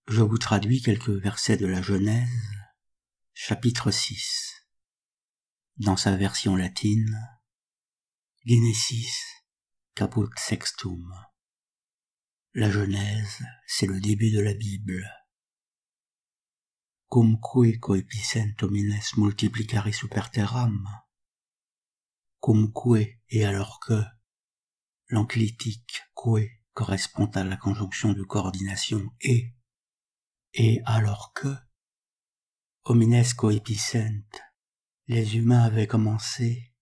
Je vous traduis quelques versets de la Genèse, chapitre 6. Dans sa version latine, Genesis caput sextum. La Genèse, c'est le début de la Bible. Cumque coepicent homines multiplicari super terram. Cumque, et alors que, l'enclitique que correspond à la conjonction de coordination et alors que, homines coepicent, les humains avaient commencé,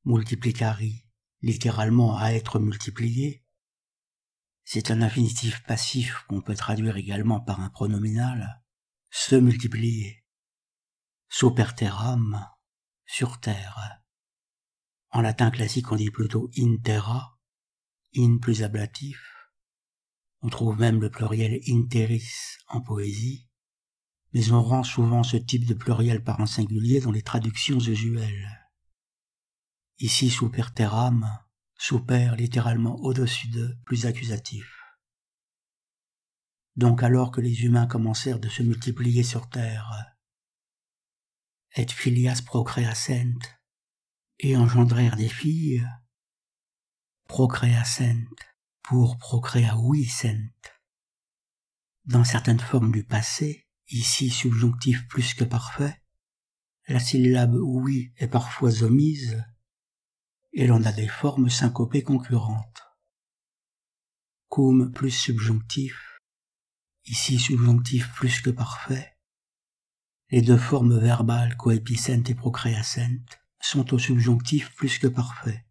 multiplicari, littéralement à être multipliés. C'est un infinitif passif qu'on peut traduire également par un pronominal, se multiplier. Super terram, sur terre. En latin classique, on dit plutôt in terra, in plus ablatif. On trouve même le pluriel interis en poésie, mais on rend souvent ce type de pluriel par un singulier dans les traductions usuelles. Ici, super terram, super littéralement au-dessus de, plus accusatif. Donc alors que les humains commencèrent de se multiplier sur terre, et filias procreascent, et engendrèrent des filles, procreascent, pour procreaviscent. Dans certaines formes du passé, ici subjonctif plus que parfait, la syllabe oui est parfois omise, et l'on a des formes syncopées concurrentes. Cum plus subjonctif, ici subjonctif plus que parfait. Les deux formes verbales coepicent et procreascent sont au subjonctif plus que parfait.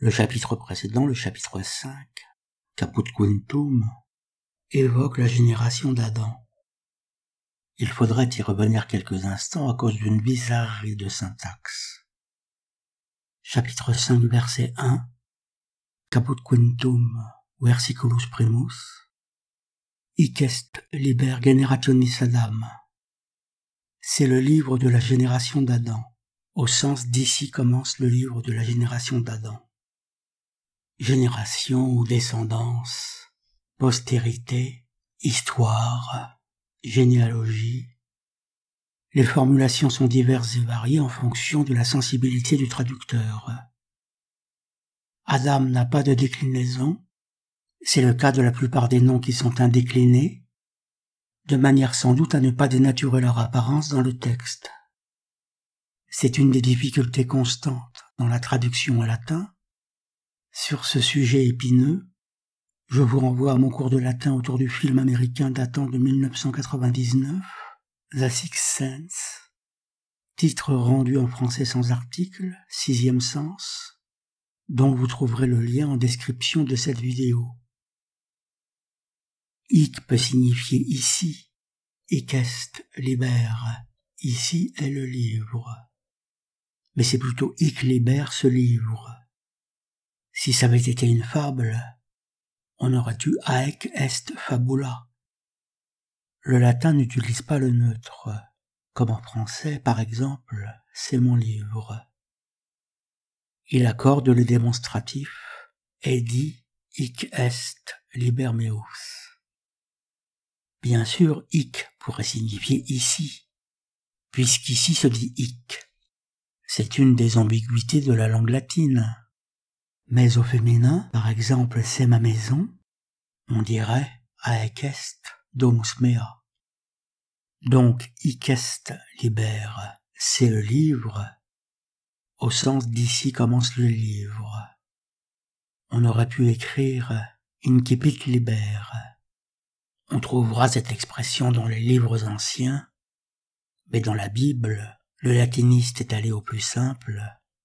Le chapitre précédent, le chapitre 5, caput quintum, évoque la génération d'Adam. Il faudrait y revenir quelques instants à cause d'une bizarrerie de syntaxe. Chapitre 5, verset 1, caput quintum, versiculus primus, hic est liber generationis Adam. C'est le livre de la génération d'Adam, au sens d'ici commence le livre de la génération d'Adam. Génération ou descendance, postérité, histoire, généalogie. Les formulations sont diverses et variées en fonction de la sensibilité du traducteur. Adam n'a pas de déclinaison, c'est le cas de la plupart des noms qui sont indéclinés, de manière sans doute à ne pas dénaturer leur apparence dans le texte. C'est une des difficultés constantes dans la traduction au latin. Sur ce sujet épineux, je vous renvoie à mon cours de latin autour du film américain datant de 1999, The Sixth Sense, titre rendu en français sans article, 6e sens, dont vous trouverez le lien en description de cette vidéo. Hic peut signifier ici, hic est liber, ici est le livre. Mais c'est plutôt hic liber ce livre. Si ça avait été une fable, on aurait eu haec est fabula. Le latin n'utilise pas le neutre, comme en français par exemple, c'est mon livre. Il accorde le démonstratif et dit hic est liber meus. Bien sûr, hic pourrait signifier ici, puisqu'ici se dit hic. C'est une des ambiguïtés de la langue latine. Mais au féminin, par exemple, c'est ma maison, on dirait haec est domus mea. Donc, hic est liber, c'est le livre, au sens d'ici commence le livre. On aurait pu écrire incipit liber. On trouvera cette expression dans les livres anciens, mais dans la Bible, le latiniste est allé au plus simple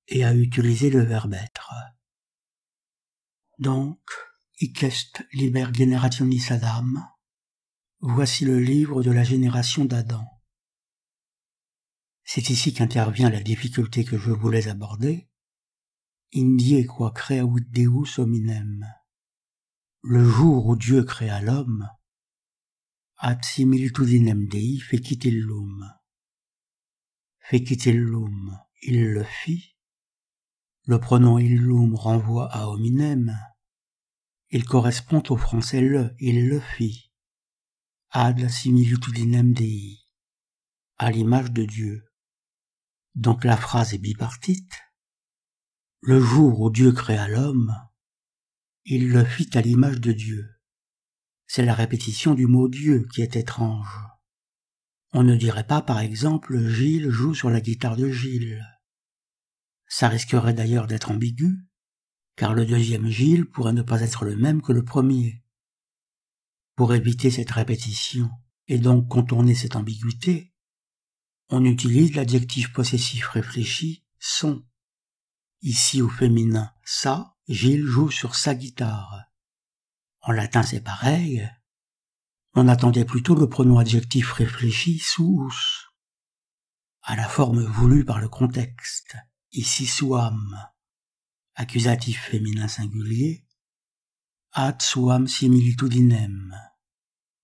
et a utilisé le verbe être. Donc, hic est liber generationis Adam, voici le livre de la génération d'Adam. C'est ici qu'intervient la difficulté que je voulais aborder. Indie qua creavit Deus hominem. Le jour où Dieu créa l'homme, ad similitudinem Dei fecit illum. Fecit illum, il le fit. Le pronom illum renvoie à hominem, Il correspond au français il le fit. Ad similitudinem Dei, à l'image de Dieu. Donc la phrase est bipartite. Le jour où Dieu créa l'homme, il le fit à l'image de Dieu. C'est la répétition du mot Dieu qui est étrange. On ne dirait pas, par exemple, Gilles joue sur la guitare de Gilles. Ça risquerait d'ailleurs d'être ambigu, car le deuxième Gilles pourrait ne pas être le même que le premier. Pour éviter cette répétition, et donc contourner cette ambiguïté, on utilise l'adjectif possessif réfléchi « son ». Ici au féminin « sa », Gilles joue sur sa guitare. En latin c'est pareil, on attendait plutôt le pronom adjectif réfléchi « suus », à la forme voulue par le contexte, ici « suam », accusatif féminin singulier, ad suam similitudinem,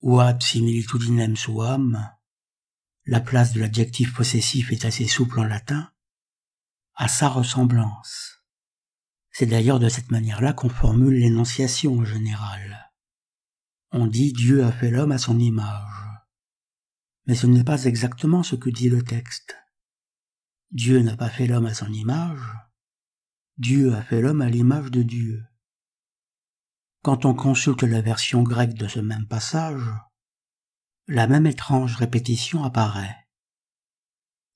ou ad similitudinem suam. La place de l'adjectif possessif est assez souple en latin, à sa ressemblance. C'est d'ailleurs de cette manière-là qu'on formule l'énonciation en général. On dit Dieu a fait l'homme à son image. Mais ce n'est pas exactement ce que dit le texte. Dieu n'a pas fait l'homme à son image, Dieu a fait l'homme à l'image de Dieu. Quand on consulte la version grecque de ce même passage, la même étrange répétition apparaît.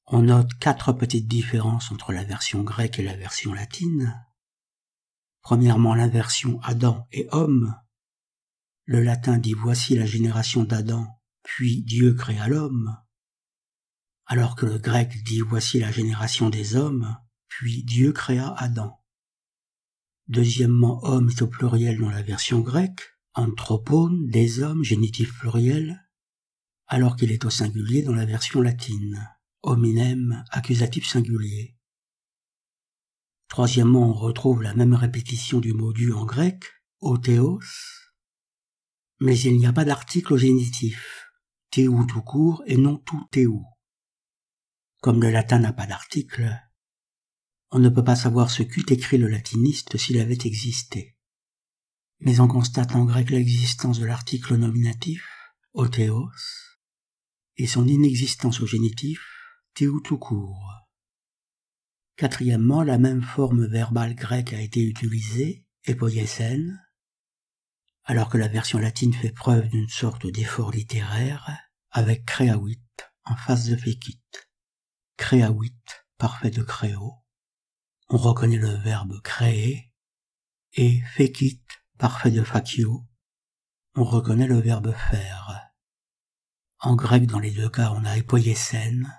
On note 4 petites différences entre la version grecque et la version latine. Premièrement, l'inversion Adam et homme. Le latin dit voici la génération d'Adam, puis Dieu créa l'homme, alors que le grec dit voici la génération des hommes, puis Dieu créa Adam. Deuxièmement, homme est au pluriel dans la version grecque, anthropon, des hommes, génitif pluriel, alors qu'il est au singulier dans la version latine, hominem, accusatif singulier. Troisièmement, on retrouve la même répétition du mot Dieu en grec, o théos, mais il n'y a pas d'article au génitif, théou tout court et non tout théou. Comme le latin n'a pas d'article, on ne peut pas savoir ce qu'eût écrit le latiniste s'il avait existé. Mais on constate en grec l'existence de l'article nominatif, o théos, et son inexistence au génitif, théou tout court. Quatrièmement, la même forme verbale grecque a été utilisée, epoiesen, alors que la version latine fait preuve d'une sorte d'effort littéraire avec créavit en face de fécit. Créavit, parfait de créo. On reconnaît le verbe créer, et fécit, parfait de facio. On reconnaît le verbe faire. En grec, dans les deux cas, on a epoiesen,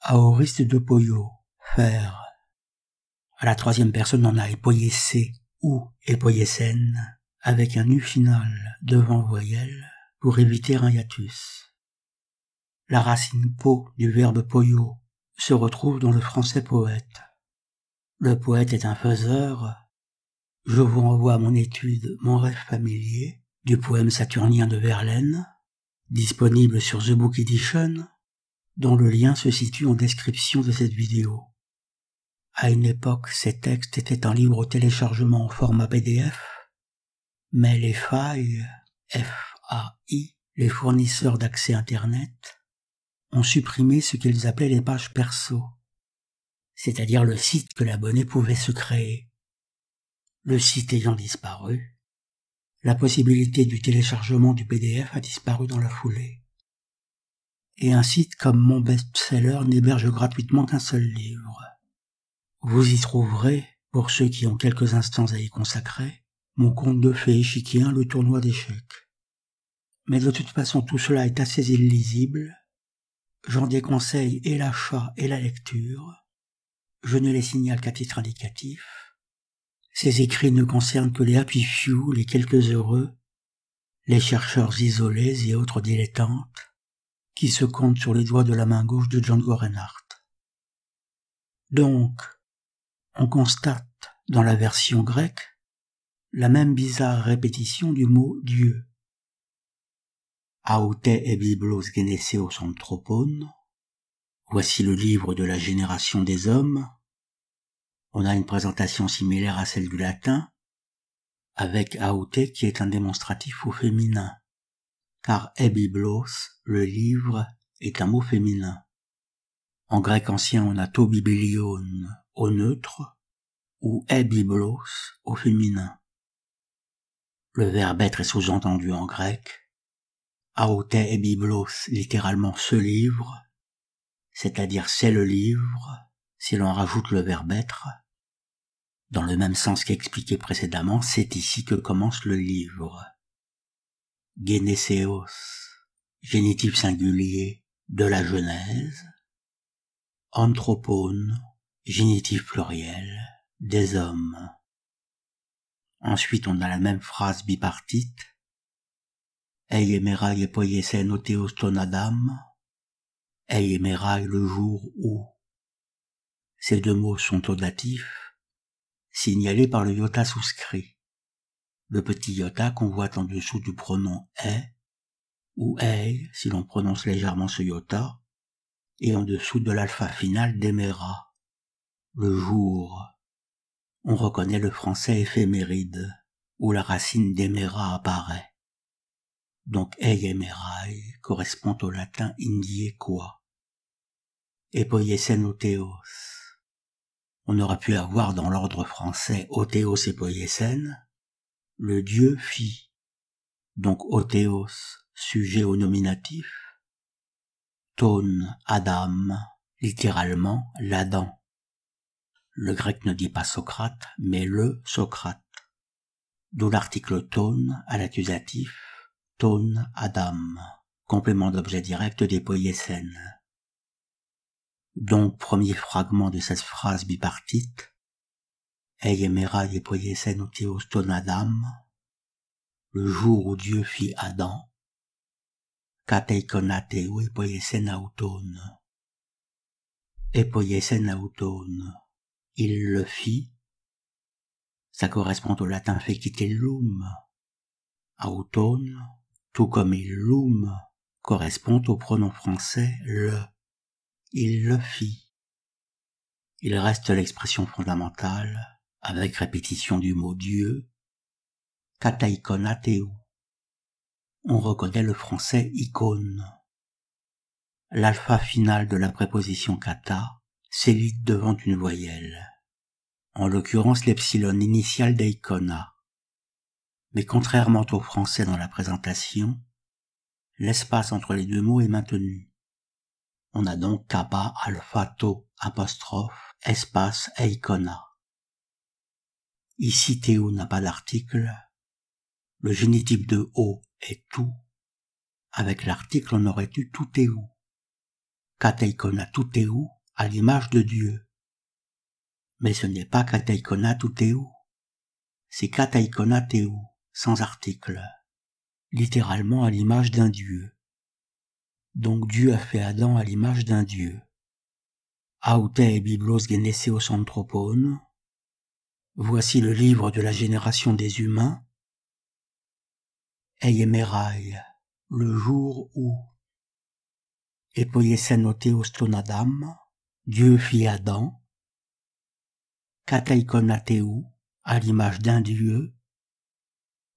aoriste de poio, faire. À la troisième personne, on a epoiesé ou epoiesen, avec un U final devant voyelle pour éviter un hiatus. La racine po du verbe poio se retrouve dans le français poète. Le poète est un faiseur. Je vous renvoie à mon étude Mon rêve familier du poème saturnien de Verlaine, disponible sur The Book Edition, dont le lien se situe en description de cette vidéo. À une époque, ces textes étaient en libre téléchargement en format PDF, mais les failles, FAI, les fournisseurs d'accès Internet, ont supprimé ce qu'ils appelaient les pages perso, c'est-à-dire le site que l'abonné pouvait se créer. Le site ayant disparu, la possibilité du téléchargement du PDF a disparu dans la foulée. Et un site comme Mon Best-Seller n'héberge gratuitement qu'un seul livre. Vous y trouverez, pour ceux qui ont quelques instants à y consacrer, mon conte de fées échiquéen, le tournoi d'échecs. Mais de toute façon, tout cela est assez illisible. J'en déconseille et l'achat et la lecture. Je ne les signale qu'à titre indicatif. Ces écrits ne concernent que les happy few, les quelques heureux, les chercheurs isolés et autres dilettantes, qui se comptent sur les doigts de la main gauche de Django Reinhardt. Donc, on constate, dans la version grecque, la même bizarre répétition du mot Dieu. Aute e biblos geneseos anthropon. Voici le livre de la génération des hommes. On a une présentation similaire à celle du latin. avec aote qui est un démonstratif au féminin, car ebiblos, le livre, est un mot féminin. En grec ancien, on a to biblion au neutre ou ebiblos au féminin. Le verbe être est sous-entendu en grec, aote ebiblos, littéralement ce livre, c'est-à-dire c'est le livre, si l'on rajoute le verbe être. Dans le même sens qu'expliqué précédemment, c'est ici que commence le livre. Geneseos, génitif singulier de la Genèse. Anthropone, génitif pluriel des hommes. Ensuite, on a la même phrase bipartite. Eiemerai epoiesen otheos ton Adam. Eiemerai le jour où. Ces deux mots sont au datif, signalés par le iota souscrit. Le petit iota qu'on voit en dessous du pronom est, ou ei, si l'on prononce légèrement ce iota, et en dessous de l'alpha final d'emera, le jour. On reconnaît le français éphéméride, où la racine d'emera apparaît. Donc eiemerai correspond au latin indie quoi. Epoiesen otheos. On aurait pu avoir dans l'ordre français otheos epoiesen, le Dieu fit. Donc otheos, sujet au nominatif. Ton, Adam, littéralement l'Adam. Le grec ne dit pas Socrate, mais le Socrate. D'où l'article ton à l'accusatif, ton Adam, complément d'objet direct des poiesen. Donc, premier fragment de cette phrase bipartite, Eiemerai poiesen otheos ton Adam, le jour où Dieu fit Adam, Kateikonateu epoiesen auton. Epoiesen auton, il le fit. Ça correspond au latin fecitellum. Auton, tout comme illum, correspond au pronom français le. Il le fit. Il reste l'expression fondamentale, avec répétition du mot Dieu, Kateikonateu. On reconnaît le français icône. L'alpha final de la préposition kata s'élite devant une voyelle, en l'occurrence l'epsilon initial d'eikona. Mais contrairement au français dans la présentation, l'espace entre les deux mots est maintenu. On a donc kappa alpha to apostrophe espace eikona. Ici théo n'a pas d'article, le génitif de o est tout. Avec l'article, on aurait eu toutéu. Kateikona toutéu à l'image de Dieu. Mais ce n'est pas kateikona toutéu, c'est kateikona théu, sans article, littéralement à l'image d'un Dieu. Donc Dieu a fait Adam à l'image d'un Dieu. Aote biblos geneseos anthropone. Voici le livre de la génération des humains. Eiemerai, le jour où. Epoiesen otheos ton Adam, Dieu fit Adam. Kateikonateu, à l'image d'un Dieu.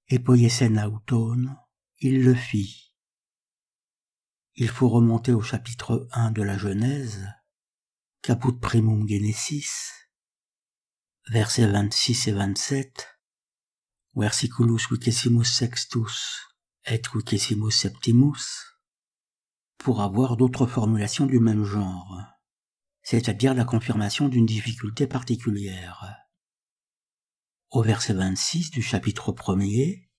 Epoiesen auton, il le fit. Il faut remonter au chapitre 1 de la Genèse, caput primum Genesis, versets 26 et 27, versiculus vicesimus sextus et vicesimus septimus, pour avoir d'autres formulations du même genre, c'est-à-dire la confirmation d'une difficulté particulière. Au verset 26 du chapitre 1er,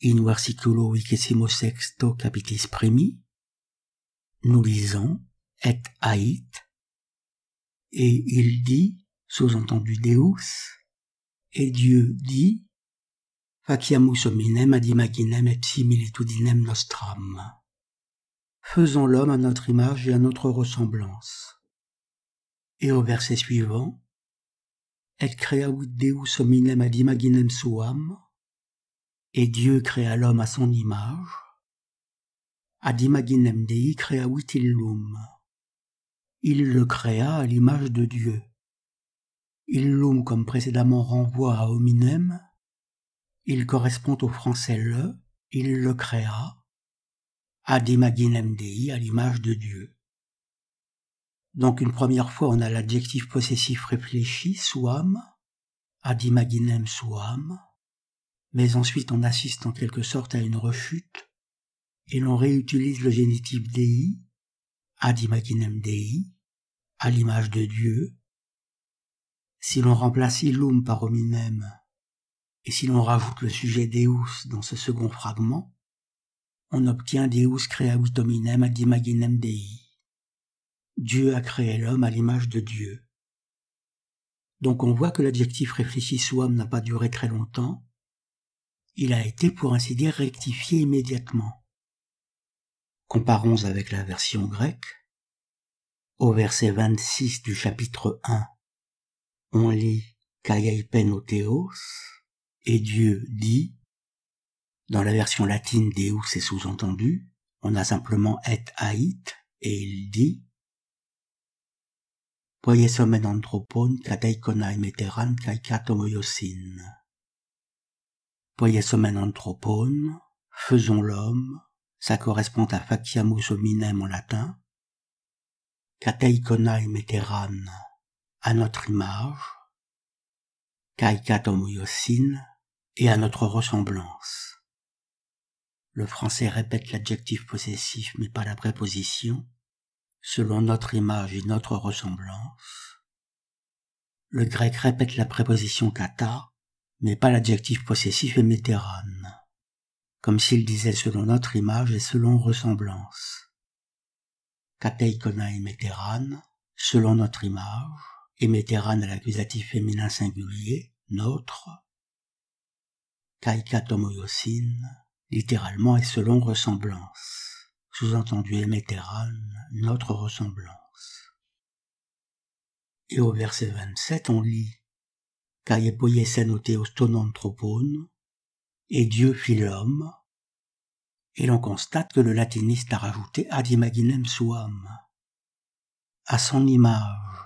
in versiculo vicesimus sexto capitis primi, nous lisons et ait, et il dit, sous-entendu Deus, et Dieu dit, faciamus hominem ad imaginem et similitudinem nostram. Faisons l'homme à notre image et à notre ressemblance. Et au verset suivant, et creavit Deus hominem ad imaginem suam, et Dieu créa l'homme à son image, ad imaginem Dei creavit illum. Il le créa à l'image de Dieu. Illum, comme précédemment, renvoie à hominem, il correspond au français le, il le créa, ad imaginem Dei, à l'image de Dieu. Donc une première fois, on a l'adjectif possessif réfléchi, suam, ad imaginem suam, mais ensuite on assiste en quelque sorte à une rechute, et l'on réutilise le génitif Dei, ad imaginem Dei, à l'image de Dieu. Si l'on remplace illum par hominem, et si l'on rajoute le sujet Deus dans ce second fragment, on obtient Deus creavit hominem ad imaginem Dei. Dieu a créé l'homme à l'image de Dieu. Donc on voit que l'adjectif réfléchi suam n'a pas duré très longtemps. Il a été, pour ainsi dire, rectifié immédiatement. Comparons avec la version grecque. Au verset 26 du chapitre 1, on lit Kai eipen o Theos, et Dieu dit. Dans la version latine, Deus est sous-entendu. On a simplement et ait, et il dit Poiesomen anthropon kateikonai meteran kai katomoiosin. Poiesomen anthropon, faisons l'homme, ça correspond à faciamus hominem en latin. Kateikonai meteran, à notre image. Kai katomoiosin, et à notre ressemblance. Le français répète l'adjectif possessif mais pas la préposition, selon notre image et notre ressemblance. Le grec répète la préposition kata, mais pas l'adjectif possessif et météran, comme s'il disait selon notre image et selon ressemblance. Kateikonai météran, selon notre image, et météran à l'accusatif féminin singulier, notre. Kai katomoiosin, littéralement et selon ressemblance. Sous-entendu émétéran, notre ressemblance. Et au verset 27, on lit Kai epoiesen o Theos ton anthropon, et Dieu fit l'homme, et l'on constate que le latiniste a rajouté ad imaginem suam, à son image,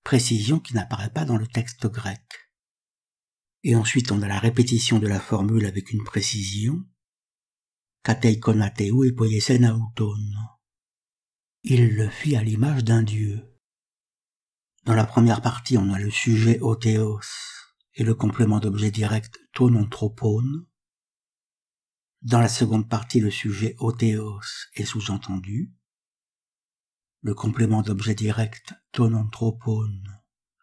précision qui n'apparaît pas dans le texte grec. Et ensuite on a la répétition de la formule avec une précision, Kateikonateu et poiesen auton. Il le fit à l'image d'un dieu. Dans la première partie, on a le sujet o Theos et le complément d'objet direct ton anthropon. Dans la seconde partie, le sujet o Theos est sous-entendu. Le complément d'objet direct ton anthropon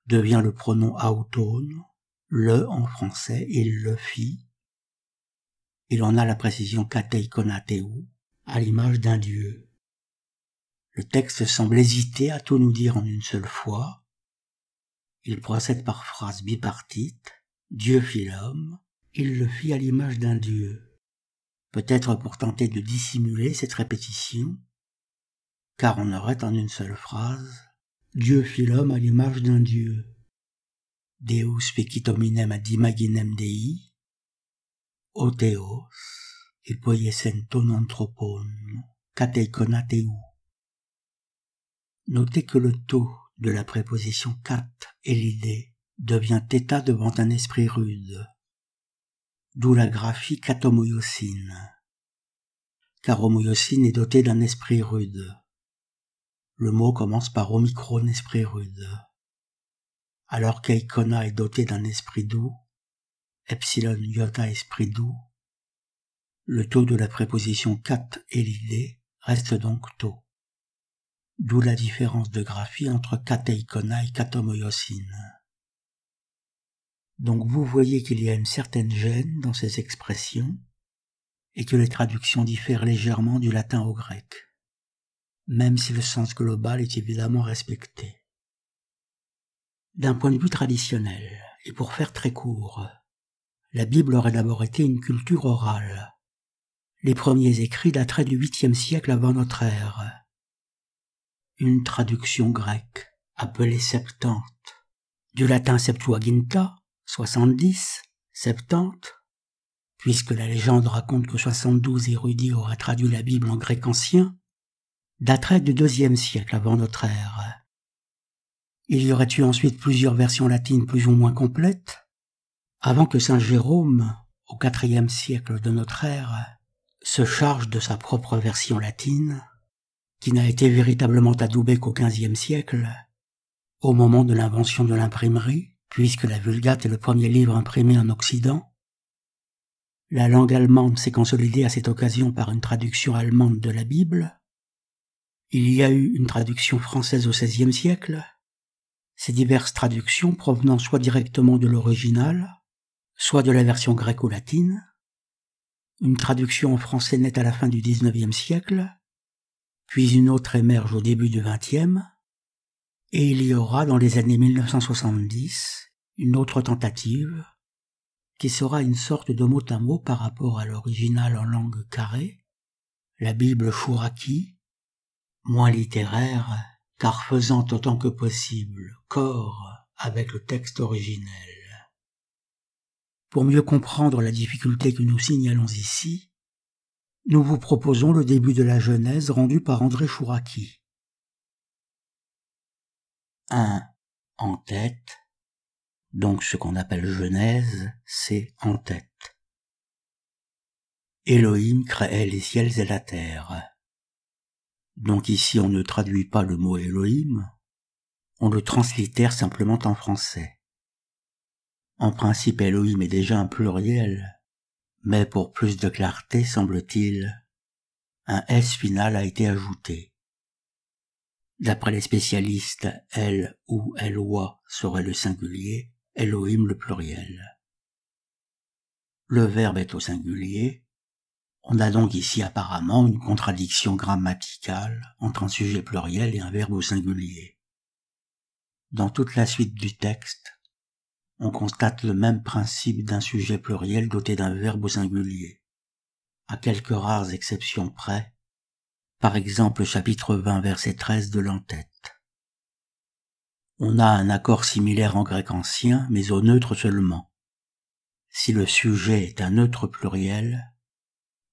devient le pronom auton, le en français, il le fit. Et l'on a la précision kateikonateu, à l'image d'un dieu. Le texte semble hésiter à tout nous dire en une seule fois. Il procède par phrases bipartites. Dieu fit l'homme, il le fit à l'image d'un dieu. Peut-être pour tenter de dissimuler cette répétition, car on aurait en une seule phrase Dieu fit l'homme à l'image d'un dieu. Deus fecit hominem ad imaginem Dei, o Theos, et poiesen ton anthropon, kateikonateu. Notez que le taux de la préposition kat et l'idée devient theta devant un esprit rude, d'où la graphie katomoiosin, car homoiosin est doté d'un esprit rude. Le mot commence par omicron, esprit rude, alors qu'eikona est doté d'un esprit doux, epsilon iota esprit doux. Le taux de la préposition kat et l'idée reste donc taux. D'où la différence de graphie entre kateikona et katomoiosin. Donc vous voyez qu'il y a une certaine gêne dans ces expressions et que les traductions diffèrent légèrement du latin au grec, même si le sens global est évidemment respecté. D'un point de vue traditionnel, et pour faire très court, la Bible aurait d'abord été une culture orale. Les premiers écrits dateraient du 8e siècle avant notre ère. Une traduction grecque, appelée Septante, du latin Septuaginta, 70, 70, puisque la légende raconte que 72 érudits auraient traduit la Bible en grec ancien, daterait du 2e siècle avant notre ère. Il y aurait eu ensuite plusieurs versions latines plus ou moins complètes, avant que saint Jérôme, au IVe siècle de notre ère, se charge de sa propre version latine, qui n'a été véritablement adoubée qu'au XVe siècle, au moment de l'invention de l'imprimerie, puisque la Vulgate est le premier livre imprimé en Occident. La langue allemande s'est consolidée à cette occasion par une traduction allemande de la Bible. Il y a eu une traduction française au XVIe siècle. Ces diverses traductions provenant soit directement de l'original, soit de la version gréco-latine. Une traduction en français naît à la fin du XIXe siècle, puis une autre émerge au début du XXe, et il y aura dans les années 1970 une autre tentative, qui sera une sorte de mot à mot par rapport à l'original en langue carrée, la Bible Chouraki, moins littéraire, car faisant autant que possible corps avec le texte originel. Pour mieux comprendre la difficulté que nous signalons ici, nous vous proposons le début de la Genèse rendu par André Chouraki. 1. En tête. Donc ce qu'on appelle Genèse, c'est en tête. Elohim créait les ciels et la terre. Donc ici on ne traduit pas le mot Elohim, on le translittère simplement en français. En principe Elohim est déjà un pluriel, mais pour plus de clarté, semble-t-il, un S final a été ajouté. D'après les spécialistes, El ou Eloi serait le singulier, Elohim le pluriel. Le verbe est au singulier. On a donc ici apparemment une contradiction grammaticale entre un sujet pluriel et un verbe au singulier. Dans toute la suite du texte, on constate le même principe d'un sujet pluriel doté d'un verbe au singulier, à quelques rares exceptions près, par exemple chapitre 20 verset 13 de l'entête. On a un accord similaire en grec ancien, mais au neutre seulement. Si le sujet est un neutre pluriel,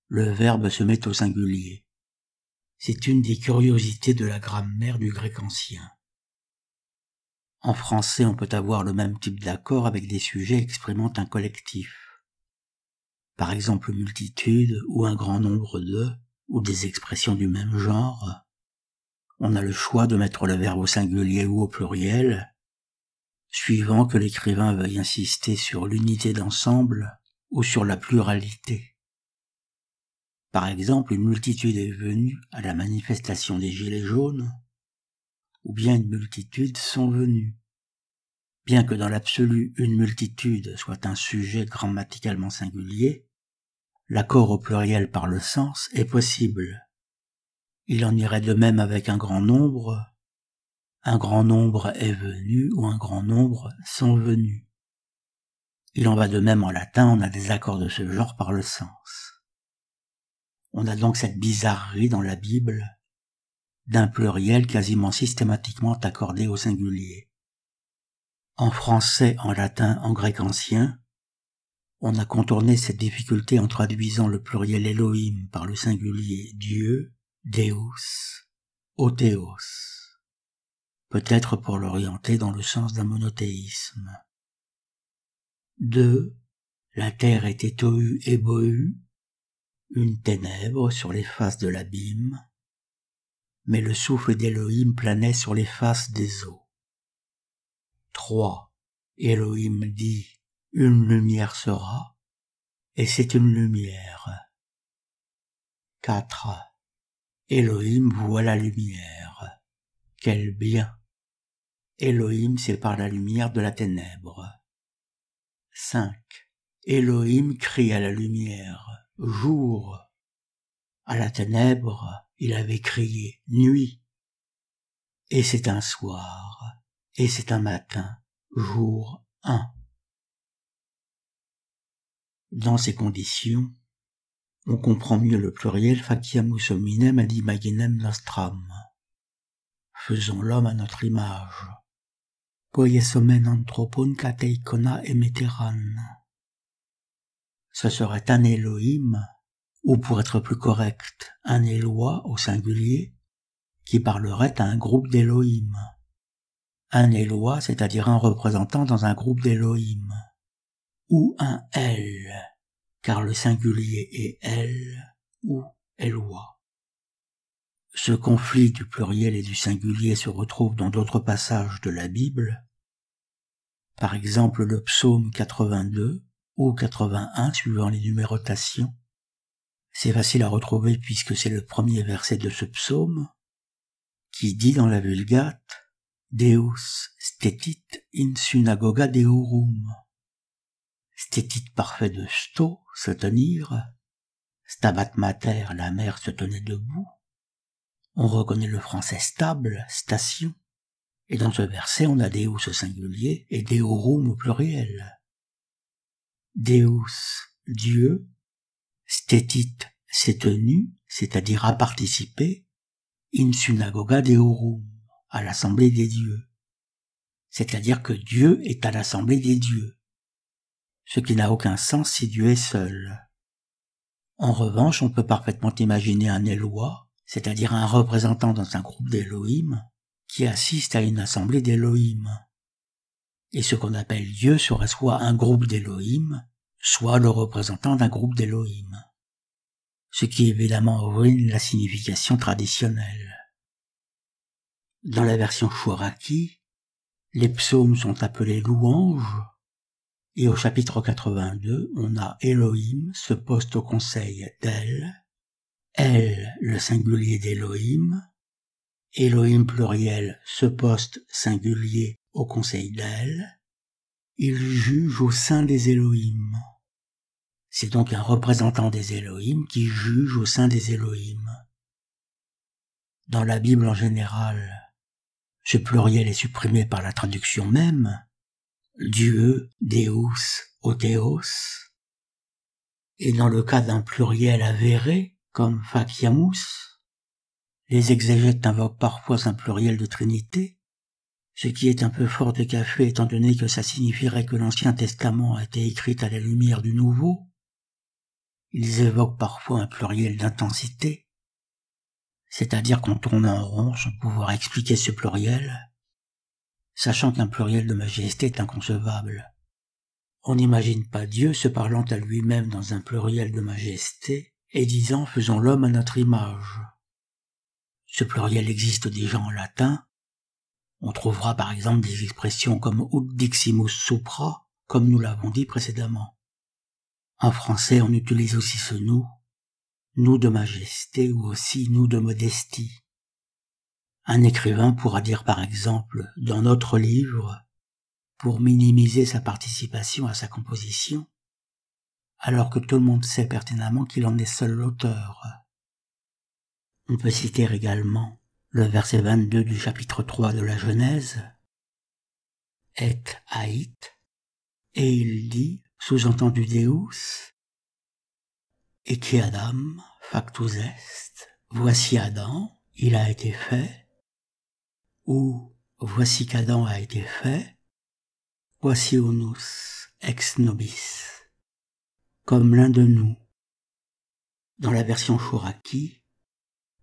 le verbe se met au singulier. C'est une des curiosités de la grammaire du grec ancien. En français, on peut avoir le même type d'accord avec des sujets exprimant un collectif. Par exemple, multitude ou un grand nombre de, ou des expressions du même genre. On a le choix de mettre le verbe au singulier ou au pluriel, suivant que l'écrivain veuille insister sur l'unité d'ensemble ou sur la pluralité. Par exemple, une multitude est venue à la manifestation des Gilets jaunes, ou bien une multitude sont venus. Bien que dans l'absolu une multitude soit un sujet grammaticalement singulier, l'accord au pluriel par le sens est possible. Il en irait de même avec un grand nombre est venu ou un grand nombre sont venus. Il en va de même en latin, on a des accords de ce genre par le sens. On a donc cette bizarrerie dans la Bible d'un pluriel quasiment systématiquement accordé au singulier. En français, en latin, en grec ancien, on a contourné cette difficulté en traduisant le pluriel Elohim par le singulier Dieu, Deus, Othéos, peut-être pour l'orienter dans le sens d'un monothéisme. 2. La terre était tohu et bohu, une ténèbre sur les faces de l'abîme, mais le souffle d'Elohim planait sur les faces des eaux. 3. Elohim dit, une lumière sera, et c'est une lumière. 4. Elohim voit la lumière. Quel bien! Elohim sépare la lumière de la ténèbre. 5. Elohim crie à la lumière, jour. À la ténèbre, il avait crié, nuit. Et c'est un soir, et c'est un matin, jour 1. Dans ces conditions, on comprend mieux le pluriel faciamus hominem ad imaginem nostram. Faisons l'homme à notre image. Poiesomen anthropon kateikona emeteran. Ce serait un Elohim, ou pour être plus correct, un Éloi au singulier, qui parlerait à un groupe d'Elohim. Un Éloi, c'est-à-dire un représentant dans un groupe d'Elohim. Ou un El, car le singulier est elle ou Eloi. Ce conflit du pluriel et du singulier se retrouve dans d'autres passages de la Bible, par exemple le psaume 82 ou 81 suivant les numérotations. C'est facile à retrouver puisque c'est le premier verset de ce psaume qui dit dans la Vulgate « Deus stetit in synagoga Deorum ». Stetit parfait de sto, se tenir, stabat mater, la mère se tenait debout. On reconnaît le français stable, station, et dans ce verset on a Deus au singulier et Deorum au pluriel. Deus, Dieu, stetit, s'est tenu, c'est-à-dire a participé, in synagoga Deorum, à l'assemblée des dieux. C'est-à-dire que Dieu est à l'assemblée des dieux. Ce qui n'a aucun sens si Dieu est seul. En revanche, on peut parfaitement imaginer un Eloi, c'est-à-dire un représentant dans un groupe d'Élohim, qui assiste à une assemblée d'Élohim. Et ce qu'on appelle Dieu serait soit un groupe d'Élohim, soit le représentant d'un groupe d'Élohim. Ce qui évidemment ruine la signification traditionnelle. Dans la version Chouraki, les psaumes sont appelés louanges, et au chapitre 82, on a Elohim se poste au conseil d'El, El le singulier d'Elohim, Elohim pluriel se poste singulier au conseil d'El, il juge au sein des Elohim. C'est donc un représentant des Elohim qui juge au sein des Elohim. Dans la Bible en général, ce pluriel est supprimé par la traduction même, Dieu, Deus, Othéos, et dans le cas d'un pluriel avéré, comme faciamus, les exégètes invoquent parfois un pluriel de Trinité, ce qui est un peu fort de café étant donné que ça signifierait que l'Ancien Testament a été écrit à la lumière du Nouveau. Ils évoquent parfois un pluriel d'intensité, c'est-à-dire qu'on tourne en rond sans pouvoir expliquer ce pluriel, sachant qu'un pluriel de majesté est inconcevable. On n'imagine pas Dieu se parlant à lui-même dans un pluriel de majesté et disant « faisons l'homme à notre image ». Ce pluriel existe déjà en latin. On trouvera par exemple des expressions comme « ut diximus supra », comme nous l'avons dit précédemment. En français, on utilise aussi ce nous de majesté ou aussi nous de modestie. Un écrivain pourra dire par exemple dans notre livre, pour minimiser sa participation à sa composition, alors que tout le monde sait pertinemment qu'il en est seul l'auteur. On peut citer également le verset 22 du chapitre 3 de la Genèse, et haït, et il dit, sous-entendu Deus, et qui Adam, factus est, voici Adam, il a été fait, ou voici qu'Adam a été fait, voici unus ex nobis, comme l'un de nous. Dans la version Chouraki,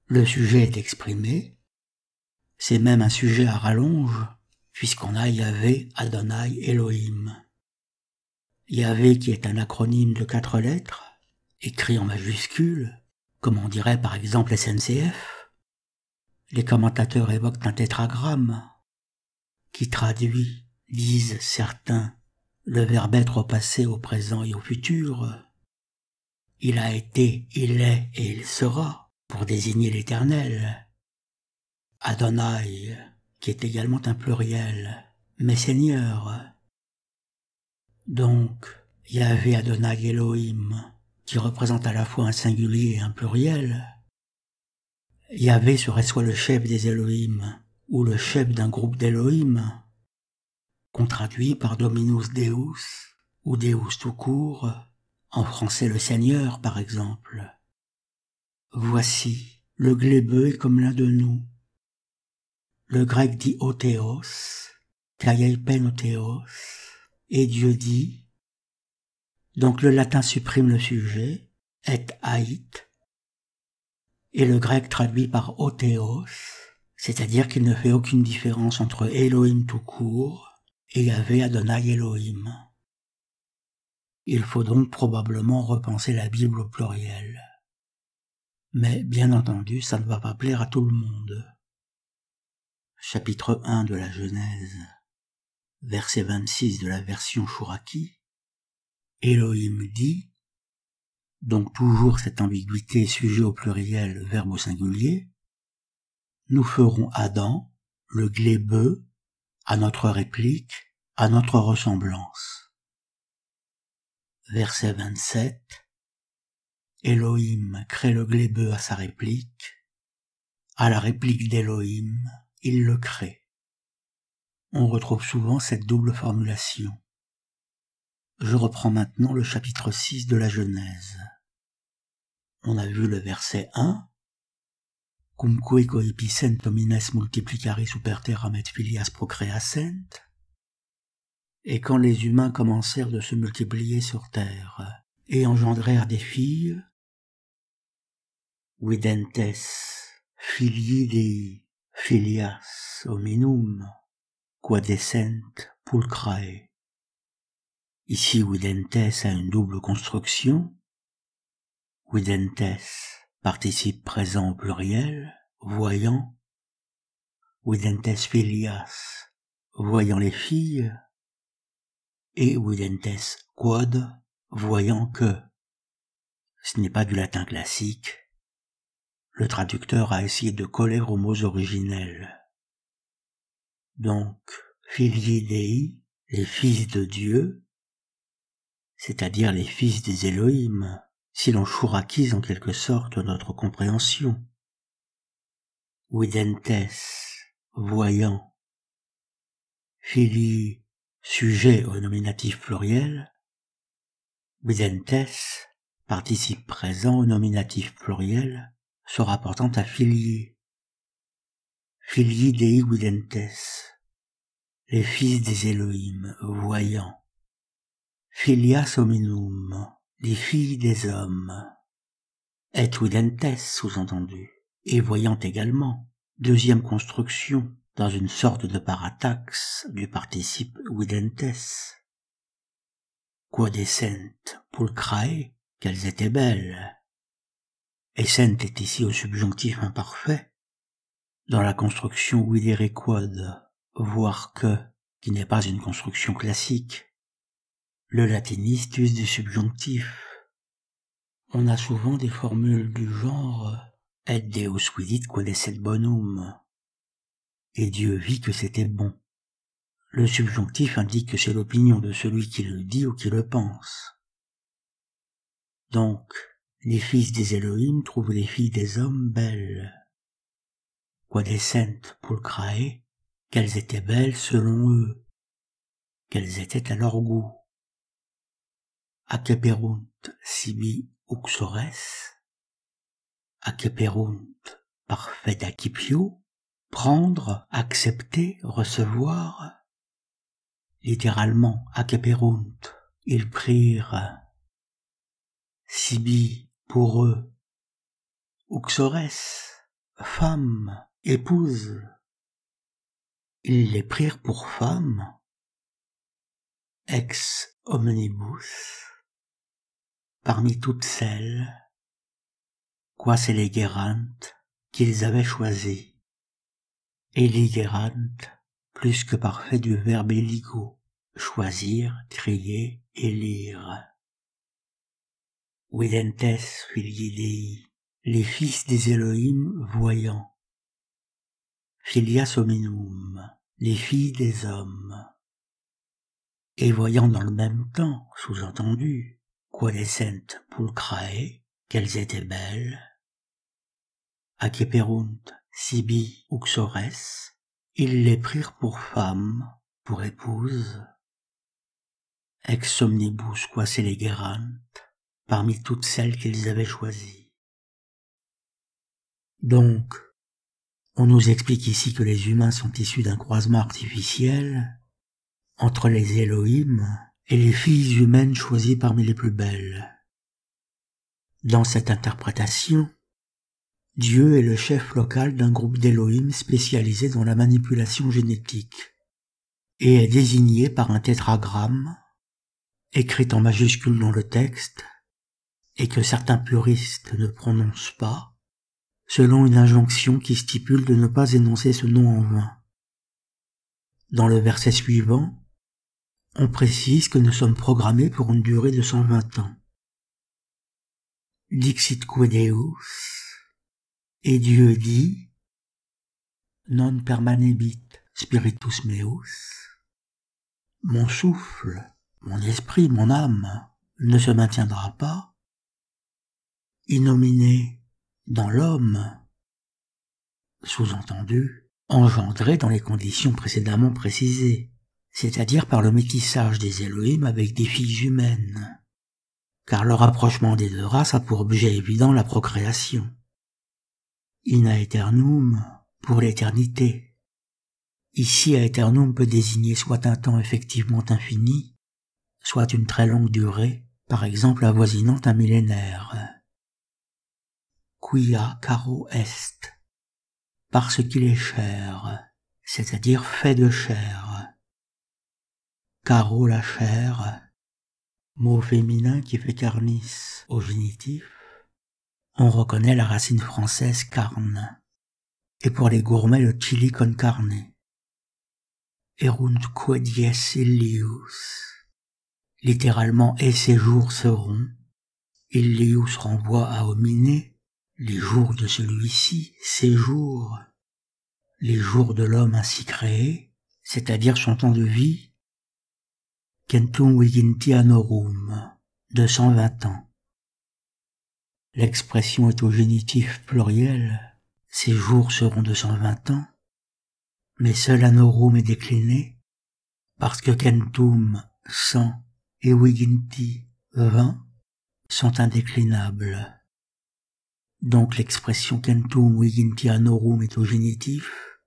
le sujet est exprimé, c'est même un sujet à rallonge, puisqu'on a Yahvé, Adonai, Elohim. Yahvé qui est un acronyme de 4 lettres, écrit en majuscule, comme on dirait par exemple SNCF. Les commentateurs évoquent un tétragramme, qui traduit, disent certains, le verbe être au passé, au présent et au futur. Il a été, il est et il sera, pour désigner l'Éternel. Adonai, qui est également un pluriel, mais Seigneur. Donc, Yahvé Adonai Elohim, qui représente à la fois un singulier et un pluriel. Yahvé serait soit le chef des Elohim, ou le chef d'un groupe d'Elohim, qu'on traduit par Dominus Deus, ou Deus tout court, en français le Seigneur par exemple. Voici, le glébeux est comme l'un de nous. Le grec dit Othéos, Kaiaipen Othéos, et Dieu dit. Donc le latin supprime le sujet, et haït, et le grec traduit par Othéos, c'est-à-dire qu'il ne fait aucune différence entre Elohim tout court et Yahvé Adonai Elohim. Il faut donc probablement repenser la Bible au pluriel. Mais bien entendu, ça ne va pas plaire à tout le monde. Chapitre 1 de la Genèse, verset 26 de la version Chouraki. Elohim dit, donc toujours cette ambiguïté sujet au pluriel, verbe au singulier, nous ferons Adam, le glébeux, à notre réplique, à notre ressemblance. Verset 27. Elohim crée le glébeux à sa réplique. À la réplique d'Elohim, il le crée. On retrouve souvent cette double formulation. Je reprends maintenant le chapitre 6 de la Genèse. On a vu le verset 1. Cumque coepicent homines multiplicari super terram et filias procreascent. Et quand les humains commencèrent de se multiplier sur terre et engendrèrent des filles, videntes filii Dei filias hominum quadescent pulcrae. Ici videntes a une double construction. Videntes, participe présent au pluriel, voyant. Videntes filias, voyant les filles. Et videntes quod, voyant que. Ce n'est pas du latin classique. Le traducteur a essayé de coller aux mots originels. Donc, filii Dei, les fils de Dieu, c'est-à-dire les fils des Elohim, si l'on chouraquise en quelque sorte notre compréhension. Videntes, voyant. Filii, sujet au nominatif pluriel. Videntes, participe présent au nominatif pluriel, se rapportant à filii. Filii Dei videntes, les fils des Elohim, voyant. Filias hominum, les filles des hommes. Et videntes, sous-entendu, et voyant également, deuxième construction, dans une sorte de parataxe du participe videntes. Quadescent pulcrae, qu'elles étaient belles. Essent est ici au subjonctif imparfait, dans la construction videre quod, voir que, qui n'est pas une construction classique. Le latiniste use du subjonctif. On a souvent des formules du genre et Deus vidit quodescet bonum, et Dieu vit que c'était bon. Le subjonctif indique que c'est l'opinion de celui qui le dit ou qui le pense. Donc, les fils des Elohim trouvent les filles des hommes belles. Quadescent pulcrae, qu'elles étaient belles selon eux, qu'elles étaient à leur goût. Acceperunt sibi uxores, acceperunt parfait d'acipio, prendre, accepter, recevoir. Littéralement, acceperunt, ils prirent, sibi, pour eux, uxores, femmes, épouses. Ils les prirent pour femmes, ex omnibus, parmi toutes celles, quas elegerant, qu'ils avaient choisies. Elegerant, plus que parfait du verbe eligo, choisir, trier, élire. Videntes filii Dei, les fils des Elohim voyants. Filias hominum, les filles des hommes. Et voyant dans le même temps, sous-entendu, quadescent pulcrae, qu'elles étaient belles. Acceperunt sibi uxores, ils les prirent pour femmes, pour épouses. Ex omnibus quas elegerant, parmi toutes celles qu'ils avaient choisies. Donc, on nous explique ici que les humains sont issus d'un croisement artificiel entre les Elohim et les filles humaines choisies parmi les plus belles. Dans cette interprétation, Dieu est le chef local d'un groupe d'Elohim spécialisé dans la manipulation génétique et est désigné par un tétragramme écrite en majuscule dans le texte, et que certains puristes ne prononcent pas, selon une injonction qui stipule de ne pas énoncer ce nom en vain. Dans le verset suivant, on précise que nous sommes programmés pour une durée de 120 ans. Dixitque Deus, et Dieu dit, non permanebit spiritus meus, mon souffle, mon esprit, mon âme ne se maintiendra pas, innominé dans l'homme, sous-entendu, engendré dans les conditions précédemment précisées, c'est-à-dire par le métissage des Elohim avec des filles humaines, car le rapprochement des deux races a pour objet évident la procréation. In aeternum, pour l'éternité. Ici, aeternum peut désigner soit un temps effectivement infini, soit une très longue durée, par exemple avoisinant un millénaire. Quia caro est, parce qu'il est cher, c'est-à-dire fait de chair. Caro, la chair, mot féminin qui fait carnis au génitif. On reconnaît la racine française carne, et pour les gourmets le chili con carne. Eruntque dies illius, littéralement et ces jours seront. Illius renvoie à hominer, les jours de celui-ci, ces jours, les jours de l'homme ainsi créé, c'est-à-dire son temps de vie, centum viginti annorum, 220 ans. L'expression est au génitif pluriel, ces jours seront 220 ans, mais seul annorum est décliné, parce que centum, 100, et viginti, 20, sont indéclinables. Donc l'expression centum viginti annorum est au génitif,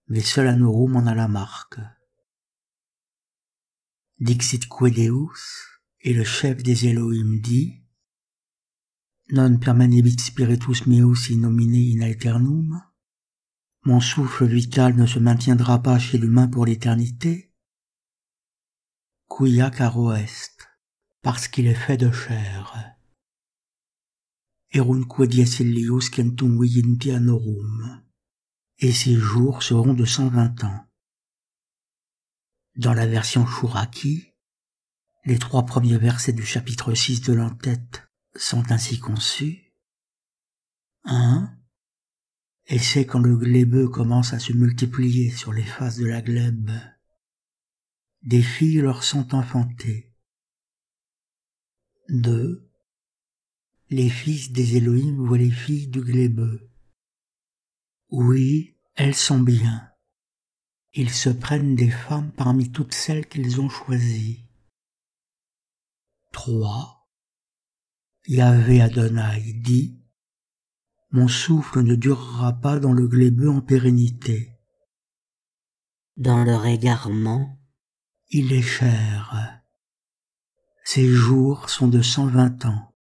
mais seul annorum en a la marque. Dixitque Deus, et le chef des Elohim dit, non permanebit spiritus meus innomine in aeternum, mon souffle vital ne se maintiendra pas chez l'humain pour l'éternité, quia caro est, parce qu'il est fait de chair. Erunque dies illius centum viginti annorum, et ses jours seront de 120 ans. Dans la version Chouraki, les 3 premiers versets du chapitre 6 de l'entête sont ainsi conçus. 1. Et c'est quand le glébeux commence à se multiplier sur les faces de la glèbe. Des filles leur sont enfantées. 2. Les fils des Elohim voient les filles du glébeux. Oui, elles sont bien. Ils se prennent des femmes parmi toutes celles qu'ils ont choisies. 3. Yahvé Adonai dit, mon souffle ne durera pas dans le glébeux en pérennité. Dans leur égarement, il est cher. Ses jours sont de 120 ans.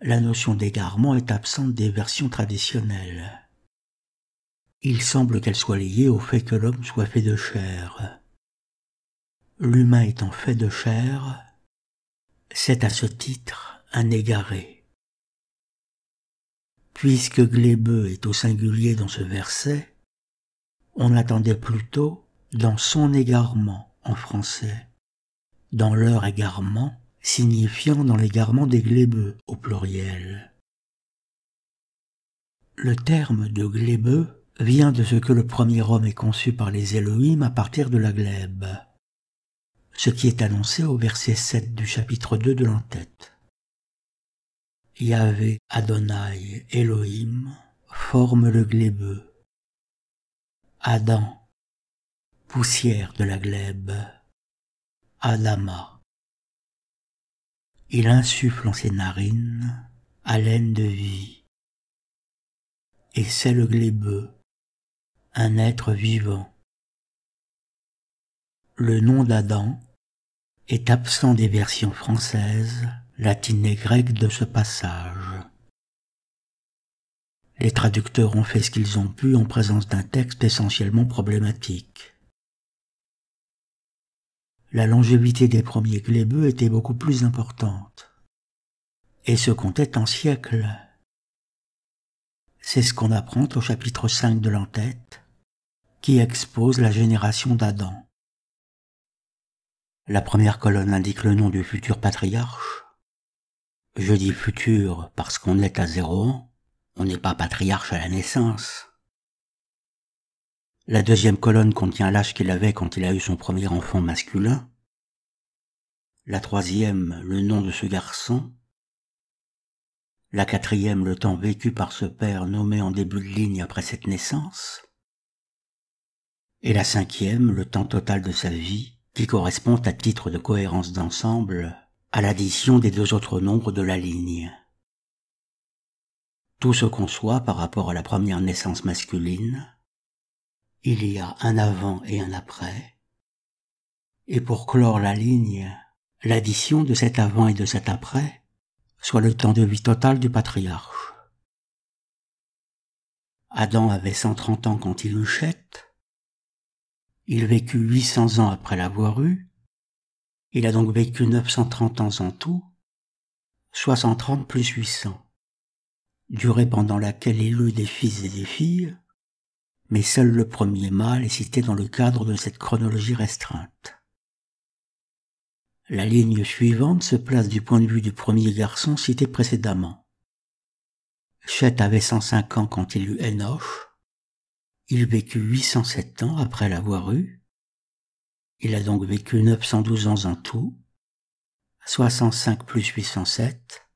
La notion d'égarement est absente des versions traditionnelles. Il semble qu'elle soit liée au fait que l'homme soit fait de chair. L'humain étant fait de chair, c'est à ce titre un égaré. Puisque glébeux est au singulier dans ce verset, on attendait plutôt dans son égarement en français, dans leur égarement, signifiant dans l'égarement des glébeux au pluriel. Le terme de glébeux vient de ce que le premier homme est conçu par les Elohim à partir de la glèbe, ce qui est annoncé au verset 7 du chapitre 2 de l'entête. Yahvé Adonai Elohim forme le glébeux. Adam, poussière de la glèbe. Adama. Il insuffle en ses narines haleine de vie. Et c'est le glébeux, un être vivant. Le nom d'Adam est absent des versions françaises, latines et grecques de ce passage. Les traducteurs ont fait ce qu'ils ont pu en présence d'un texte essentiellement problématique. la longévité des premiers glébeux était beaucoup plus importante, et se comptait en siècles. C'est ce qu'on apprend au chapitre 5 de l'Entête, qui expose la génération d'Adam. La première colonne indique le nom du futur patriarche. Je dis futur parce qu'on est à 0 ans, on n'est pas patriarche à la naissance. La deuxième colonne contient l'âge qu'il avait quand il a eu son premier enfant masculin. La troisième, le nom de ce garçon. La quatrième, le temps vécu par ce père nommé en début de ligne après cette naissance. Et la cinquième, le temps total de sa vie, qui correspond à titre de cohérence d'ensemble à l'addition des deux autres nombres de la ligne. Tout se conçoit par rapport à la première naissance masculine. Il y a un avant et un après. Et pour clore la ligne, l'addition de cet avant et de cet après soit le temps de vie total du patriarche. Adam avait 130 ans quand il eut Cheth. Il vécut 800 ans après l'avoir eu. Il a donc vécu 930 ans en tout, soit 130 plus 800, durée pendant laquelle il eut des fils et des filles, mais seul le premier mâle est cité dans le cadre de cette chronologie restreinte. La ligne suivante se place du point de vue du premier garçon cité précédemment. Cheth avait 105 ans quand il eut Enoch. Il vécut 807 ans après l'avoir eu. Il a donc vécu 912 ans en tout, 65 plus 807,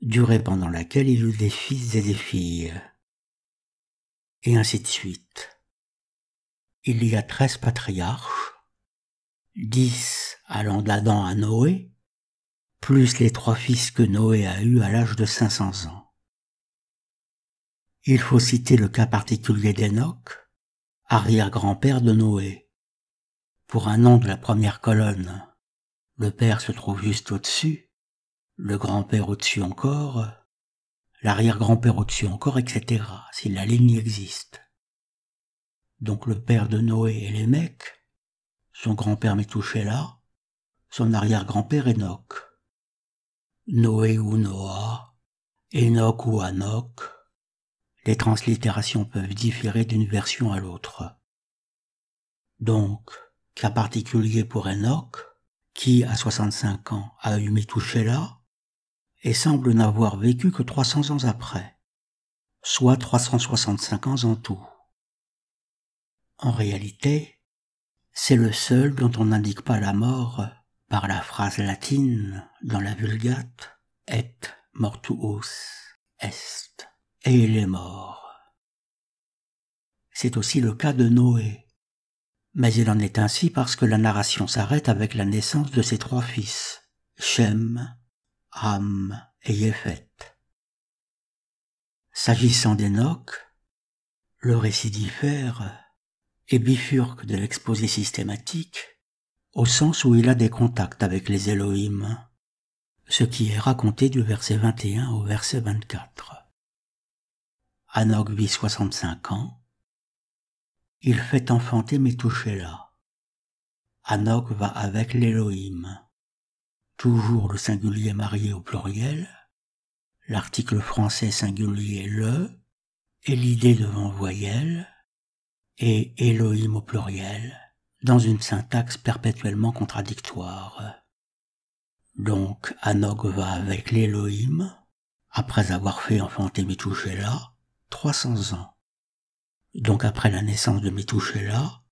durée pendant laquelle il eut des fils et des filles. Et ainsi de suite. Il y a 13 patriarches, 10 allant d'Adam à Noé, plus les 3 fils que Noé a eus à l'âge de 500 ans. Il faut citer le cas particulier d'Enoch, arrière-grand-père de Noé. Pour un nom de la première colonne, le père se trouve juste au-dessus, le grand-père au-dessus encore, l'arrière-grand-père au-dessus encore, etc., si la ligne existe. Donc le père de Noé est Lémec, son grand-père Métouchéla, son arrière-grand-père Enoch. Noé ou Noah, Enoch ou Hanok, les translittérations peuvent différer d'une version à l'autre. Donc, cas particulier pour Enoch, qui à 65 ans a eu Métouchéla, et semble n'avoir vécu que 300 ans après, soit 365 ans en tout. En réalité, c'est le seul dont on n'indique pas la mort par la phrase latine dans la Vulgate « et mortuus est » et il est mort. C'est aussi le cas de Noé, mais il en est ainsi parce que la narration s'arrête avec la naissance de ses 3 fils, Shem, Ham et Yéphet. S'agissant d'Enoch, le récit diffère et bifurque de l'exposé systématique au sens où il a des contacts avec les Elohim, ce qui est raconté du verset 21 au verset 24. Hanok vit 65 ans. Il fait enfanter Métouchéla. Hanok va avec l'Elohim. Toujours le singulier marié au pluriel, l'article français singulier le, et l'idée devant voyelle, et Elohim au pluriel, dans une syntaxe perpétuellement contradictoire. Donc Hanok va avec l'Elohim, après avoir fait enfanter Métouchéla, 300 ans. Donc après la naissance de Métouchéla,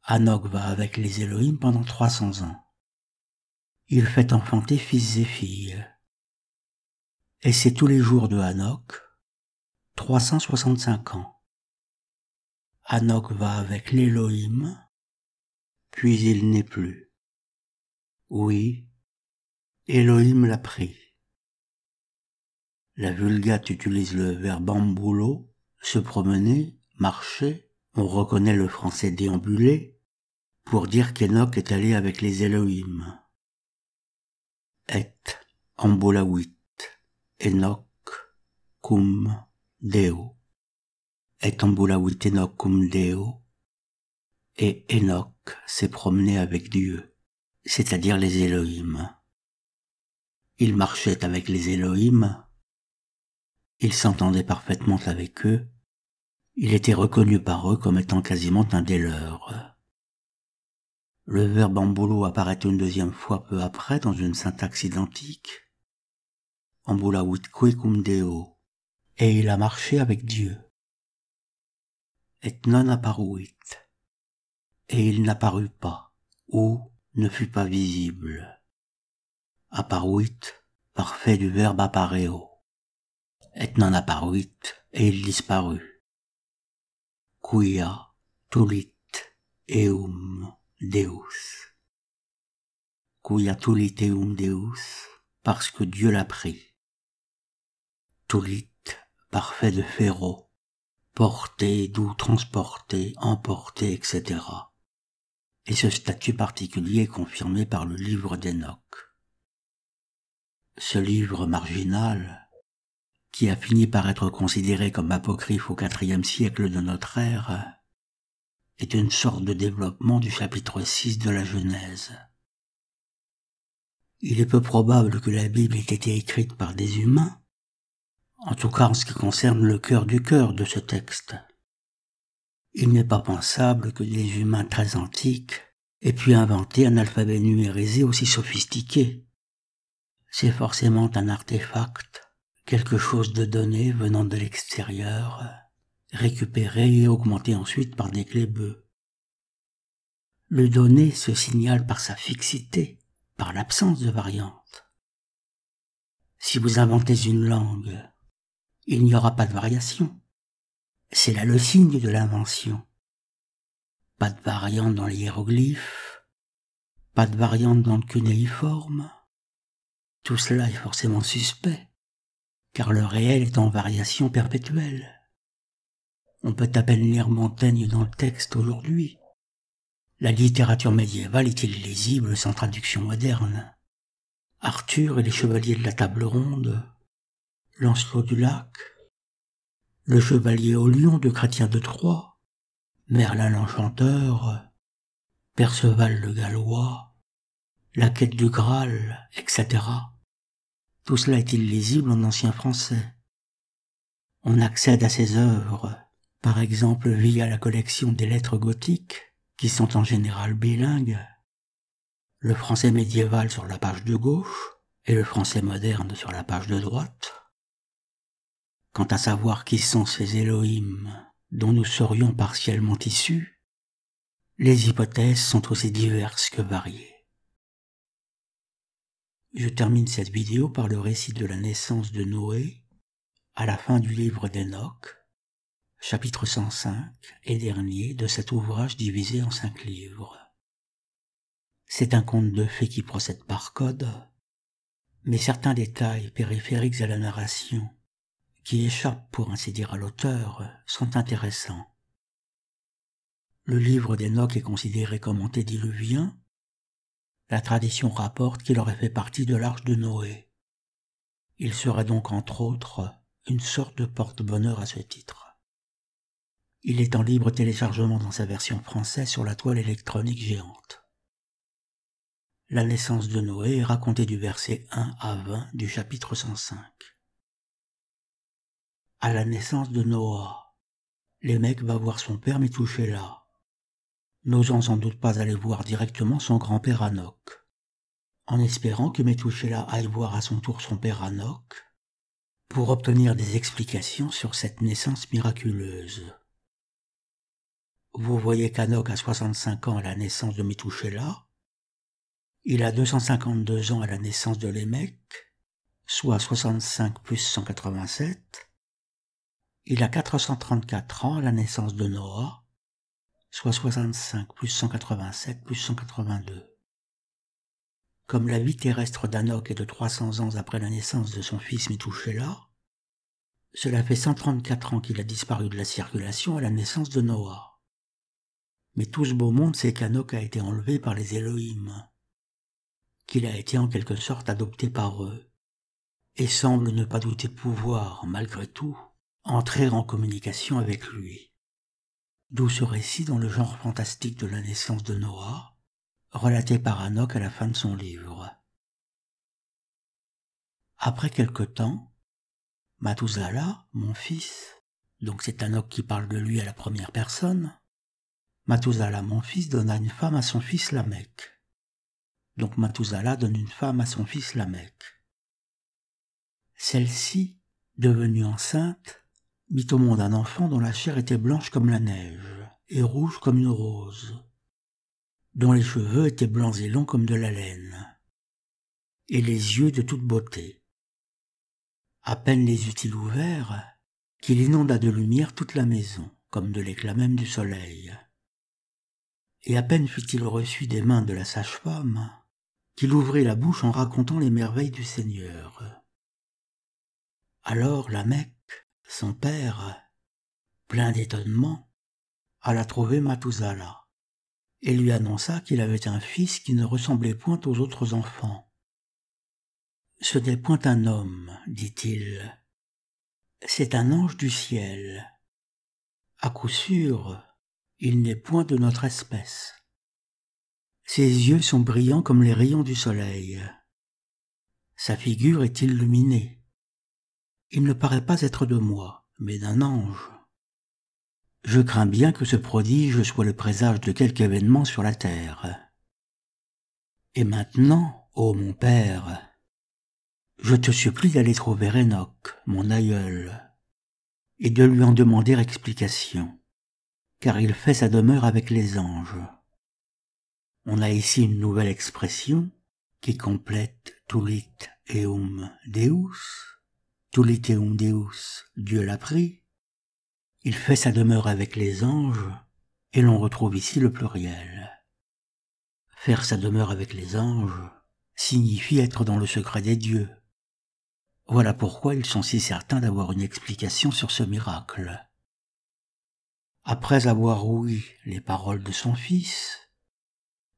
Hanok va avec les Elohim pendant 300 ans. Il fait enfanter fils et filles. Et c'est tous les jours de Hanok, 365 ans. Hanok va avec l'Elohim, puis il n'est plus. Oui, Elohim l'a pris. La Vulgate utilise le verbe ambulo, se promener, marcher. On reconnaît le français déambuler pour dire qu'Enoch est allé avec les Elohim. Et ambulawit, Enoch cum Deo. Et ambulawit Enoch cum Deo. Et Enoch s'est promené avec Dieu. c'est-à-dire les Elohim. Il marchait avec les Elohim, il s'entendait parfaitement avec eux, il était reconnu par eux comme étant quasiment un des leurs. Le verbe ambulu apparaît une deuxième fois peu après dans une syntaxe identique, ambulawit cum Deo, et il a marché avec Dieu. Et non apparuit, et il n'apparut pas, ou ne fut pas visible. Apparuit, parfait du verbe appareo. Et non apparuit, et il disparut. Quia tulit eum Deus. Quia tulit eum Deus, parce que Dieu l'a pris. Tulit, parfait de féro, porter, d'où transporter, emporter, etc. Et ce statut particulier est confirmé par le livre d'Enoch. Ce livre marginal, qui a fini par être considéré comme apocryphe au IVe siècle de notre ère, est une sorte de développement du chapitre 6 de la Genèse. Il est peu probable que la Bible ait été écrite par des humains, en tout cas en ce qui concerne le cœur du cœur de ce texte. Il n'est pas pensable que des humains très antiques aient pu inventer un alphabet numérisé aussi sophistiqué. C'est forcément un artefact, quelque chose de donné venant de l'extérieur, récupéré et augmenté ensuite par des clébeux. Le donné se signale par sa fixité, par l'absence de variante. Si vous inventez une langue, il n'y aura pas de variation. C'est là le signe de l'invention. Pas de variante dans les hiéroglyphes, pas de variante dans le cunéiforme. Tout cela est forcément suspect, car le réel est en variation perpétuelle. On peut à peine lire Montaigne dans le texte aujourd'hui. La littérature médiévale est illisible sans traduction moderne. Arthur et les chevaliers de la table ronde, Lancelot du lac, le chevalier au lion de Chrétien de Troyes, Merlin l'enchanteur, Perceval le Gallois, la quête du Graal, etc. Tout cela est illisible en ancien français. On accède à ces œuvres, par exemple via la collection des lettres gothiques, qui sont en général bilingues, le français médiéval sur la page de gauche et le français moderne sur la page de droite. Quant à savoir qui sont ces Elohim dont nous serions partiellement issus, les hypothèses sont aussi diverses que variées. Je termine cette vidéo par le récit de la naissance de Noé à la fin du livre d'Enoch, chapitre 105 et dernier de cet ouvrage divisé en 5 livres. C'est un conte de fées qui procède par code, mais certains détails périphériques à la narration, qui échappent pour ainsi dire à l'auteur, sont intéressants. Le livre d'Enoch est considéré comme antédiluvien. La tradition rapporte qu'il aurait fait partie de l'arche de Noé. Il serait donc entre autres une sorte de porte-bonheur à ce titre. Il est en libre téléchargement dans sa version française sur la toile électronique géante. La naissance de Noé est racontée du verset 1 à 20 du chapitre 105. À la naissance de Noah, Lémec va voir son père Métouchéla, n'osant sans doute pas aller voir directement son grand-père Hanoch, en espérant que Métouchéla aille voir à son tour son père Hanoch, pour obtenir des explications sur cette naissance miraculeuse. Vous voyez qu'Hanoch a 65 ans à la naissance de Métouchéla, il a 252 ans à la naissance de Lémec, soit 65 plus 187, il a 434 ans à la naissance de Noah, soit 65 plus 187 plus 182. Comme la vie terrestre d'Hanoch est de 300 ans après la naissance de son fils Métouchéla, cela fait 134 ans qu'il a disparu de la circulation à la naissance de Noah. Mais tout ce beau monde sait qu'Hanoch a été enlevé par les Elohim, qu'il a été en quelque sorte adopté par eux, et semble ne pas douter pouvoir, malgré tout, entrer en communication avec lui. D'où ce récit dans le genre fantastique de la naissance de Noah, relaté par Enoch à la fin de son livre. Après quelque temps, Mathusalah, mon fils, donc c'est Enoch qui parle de lui à la première personne, Mathusalah, mon fils, donna une femme à son fils Lamech. Donc Mathusalah donne une femme à son fils Lamech. Celle-ci, devenue enceinte, mit au monde un enfant dont la chair était blanche comme la neige et rouge comme une rose, dont les cheveux étaient blancs et longs comme de la laine, et les yeux de toute beauté. À peine les eut-il ouverts, qu'il inonda de lumière toute la maison, comme de l'éclat même du soleil. Et à peine fut-il reçu des mains de la sage-femme, qu'il ouvrit la bouche en racontant les merveilles du Seigneur. Alors Lamech, son père, plein d'étonnement, alla trouver Mathusalah, et lui annonça qu'il avait un fils qui ne ressemblait point aux autres enfants. « Ce n'est point un homme, dit-il, c'est un ange du ciel. À coup sûr, il n'est point de notre espèce. Ses yeux sont brillants comme les rayons du soleil. Sa figure est illuminée. Il ne paraît pas être de moi, mais d'un ange. Je crains bien que ce prodige soit le présage de quelque événement sur la terre. Et maintenant, ô mon père, je te supplie d'aller trouver Enoch, mon aïeul, et de lui en demander explication, car il fait sa demeure avec les anges. On a ici une nouvelle expression qui complète tulit eum Deus, tulit eum Deus, Dieu l'a pris. Il fait sa demeure avec les anges, et l'on retrouve ici le pluriel. Faire sa demeure avec les anges signifie être dans le secret des dieux. Voilà pourquoi ils sont si certains d'avoir une explication sur ce miracle. Après avoir ouï les paroles de son fils,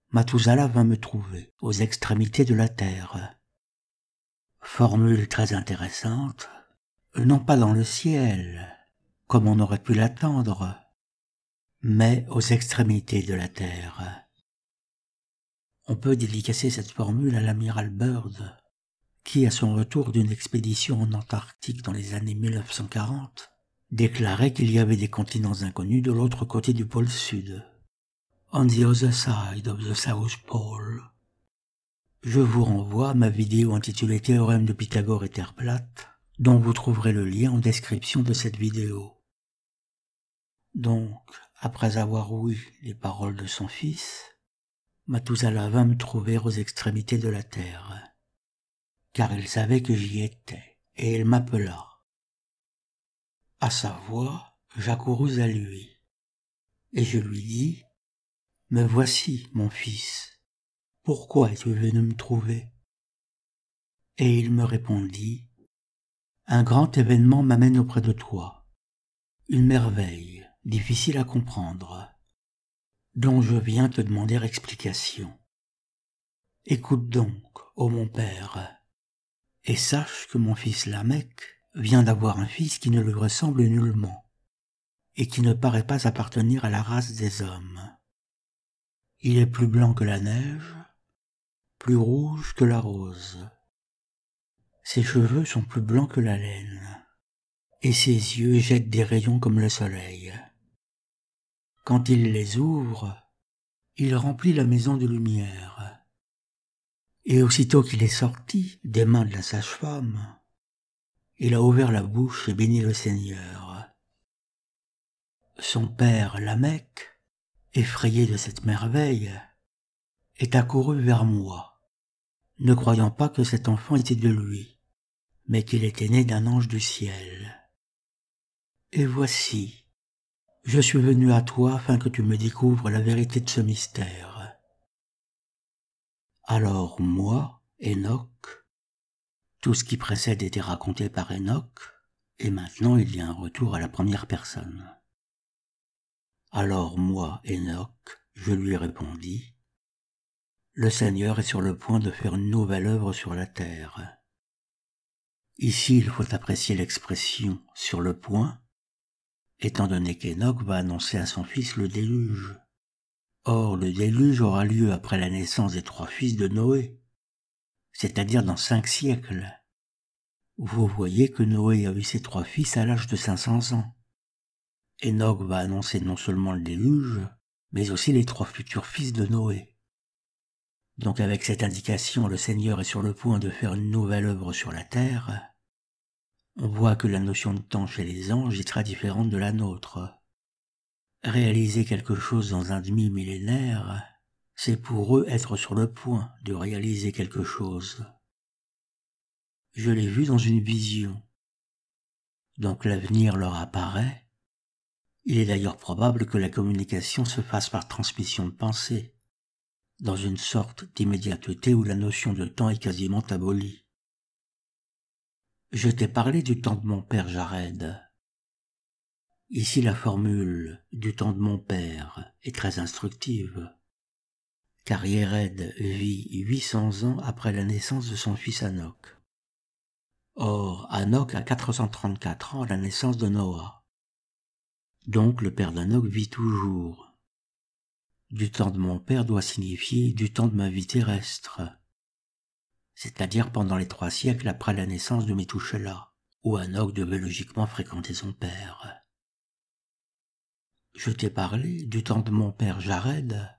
Mathusalah vint me trouver aux extrémités de la terre. Formule très intéressante, non pas dans le ciel, comme on aurait pu l'attendre, mais aux extrémités de la terre. On peut dédicacer cette formule à l'amiral Byrd, qui, à son retour d'une expédition en Antarctique dans les années 1940, déclarait qu'il y avait des continents inconnus de l'autre côté du pôle sud. On the other side of the South Pole. Je vous renvoie à ma vidéo intitulée Théorème de Pythagore et Terre plate, dont vous trouverez le lien en description de cette vidéo. Donc, après avoir ouï les paroles de son fils, Mathusalah vint me trouver aux extrémités de la terre, car il savait que j'y étais, et il m'appela. À sa voix, j'accourus à lui, et je lui dis, « Me voici, mon fils, pourquoi es-tu venu me trouver ?» Et il me répondit, « Un grand événement m'amène auprès de toi, une merveille, difficile à comprendre, dont je viens te demander explication. Écoute donc, ô mon père, et sache que mon fils Lamech vient d'avoir un fils qui ne lui ressemble nullement, et qui ne paraît pas appartenir à la race des hommes. Il est plus blanc que la neige, plus rouge que la rose. Ses cheveux sont plus blancs que la laine, et ses yeux jettent des rayons comme le soleil. Quand il les ouvre, il remplit la maison de lumière. Et aussitôt qu'il est sorti des mains de la sage-femme, il a ouvert la bouche et béni le Seigneur. Son père, Lamech, effrayé de cette merveille, est accouru vers moi, ne croyant pas que cet enfant était de lui, mais qu'il était né d'un ange du ciel. Et voici, je suis venu à toi afin que tu me découvres la vérité de ce mystère. Alors moi, Enoch, tout ce qui précède était raconté par Enoch, et maintenant il y a un retour à la première personne. Alors moi, Enoch, je lui répondis, « Le Seigneur est sur le point de faire une nouvelle œuvre sur la terre. » Ici, il faut apprécier l'expression « sur le point », étant donné qu'Enoch va annoncer à son fils le déluge. Or, le déluge aura lieu après la naissance des 3 fils de Noé, c'est-à-dire dans 5 siècles. Vous voyez que Noé a eu ses 3 fils à l'âge de 500 ans. Enoch va annoncer non seulement le déluge, mais aussi les 3 futurs fils de Noé. Donc avec cette indication, le Seigneur est sur le point de faire une nouvelle œuvre sur la terre. On voit que la notion de temps chez les anges est très différente de la nôtre. Réaliser quelque chose dans un demi-millénaire, c'est pour eux être sur le point de réaliser quelque chose. Je l'ai vu dans une vision. Donc l'avenir leur apparaît. Il est d'ailleurs probable que la communication se fasse par transmission de pensée, dans une sorte d'immédiateté où la notion de temps est quasiment abolie. Je t'ai parlé du temps de mon père Jared. Ici la formule du temps de mon père est très instructive, car Jared vit 800 ans après la naissance de son fils Hanoch. Or, Hanoch a 434 ans à la naissance de Noah. Donc le père d'Hanoch vit toujours. Du temps de mon père doit signifier du temps de ma vie terrestre, c'est-à-dire pendant les 3 siècles après la naissance de Métouchéla, où Hanoch devait logiquement fréquenter son père. Je t'ai parlé du temps de mon père Jared,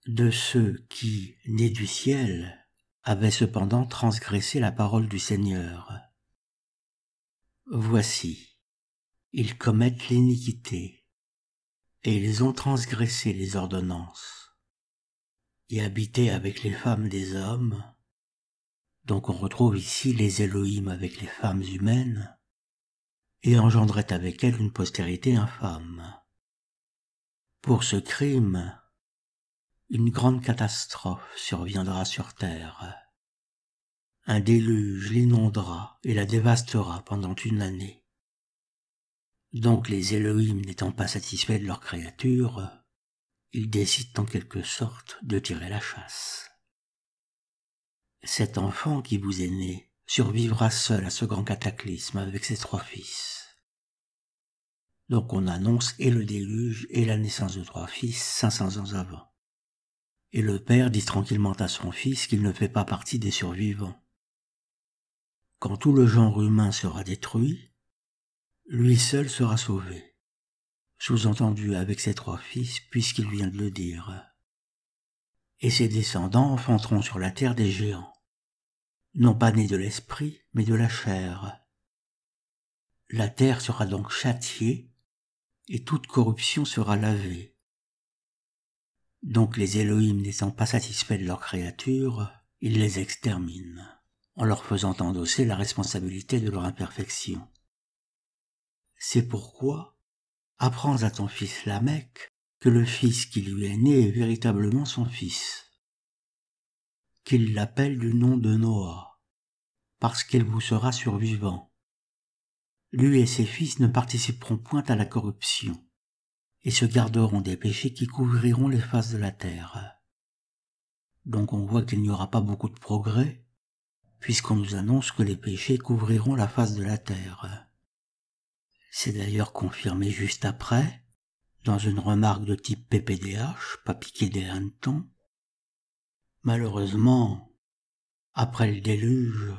de ceux qui, nés du ciel, avaient cependant transgressé la parole du Seigneur. Voici, ils commettent l'iniquité, et ils ont transgressé les ordonnances, et habité avec les femmes des hommes. Donc on retrouve ici les Elohim avec les femmes humaines, et engendrait avec elles une postérité infâme. Pour ce crime, une grande catastrophe surviendra sur terre. Un déluge l'inondera et la dévastera pendant 1 année. Donc les Elohim n'étant pas satisfaits de leur créature, ils décident en quelque sorte de tirer la chasse. Cet enfant qui vous est né survivra seul à ce grand cataclysme avec ses 3 fils. Donc on annonce et le déluge et la naissance de 3 fils 500 ans avant. Et le père dit tranquillement à son fils qu'il ne fait pas partie des survivants. Quand tout le genre humain sera détruit, lui seul sera sauvé. Sous-entendu avec ses 3 fils, puisqu'il vient de le dire. Et ses descendants enfanteront sur la terre des géants, non pas nés de l'esprit, mais de la chair. La terre sera donc châtiée, et toute corruption sera lavée. Donc les Elohim n'étant pas satisfaits de leur créature, ils les exterminent, en leur faisant endosser la responsabilité de leur imperfection. C'est pourquoi, apprends à ton fils Lamech que le fils qui lui est né est véritablement son fils, qu'il l'appelle du nom de Noah, parce qu'il vous sera survivant. Lui et ses fils ne participeront point à la corruption, et se garderont des péchés qui couvriront les faces de la terre. Donc on voit qu'il n'y aura pas beaucoup de progrès, puisqu'on nous annonce que les péchés couvriront la face de la terre. C'est d'ailleurs confirmé juste après, dans une remarque de type PPDH, pas piqué des hannetons. Malheureusement, après le déluge,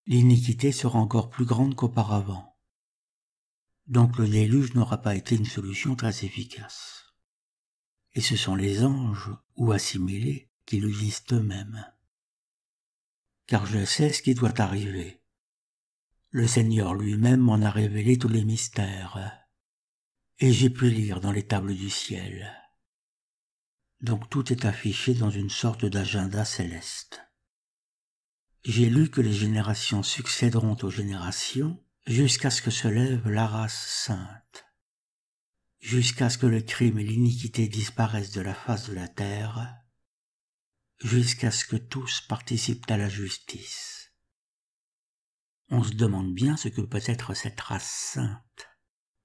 l'iniquité sera encore plus grande qu'auparavant. Donc le déluge n'aura pas été une solution très efficace. Et ce sont les anges, ou assimilés, qui le disent eux-mêmes. Car je sais ce qui doit arriver. Le Seigneur lui-même m'en a révélé tous les mystères, et j'ai pu lire dans les tables du ciel. Donc tout est affiché dans une sorte d'agenda céleste. J'ai lu que les générations succéderont aux générations jusqu'à ce que se lève la race sainte, jusqu'à ce que le crime et l'iniquité disparaissent de la face de la terre, jusqu'à ce que tous participent à la justice. On se demande bien ce que peut être cette race sainte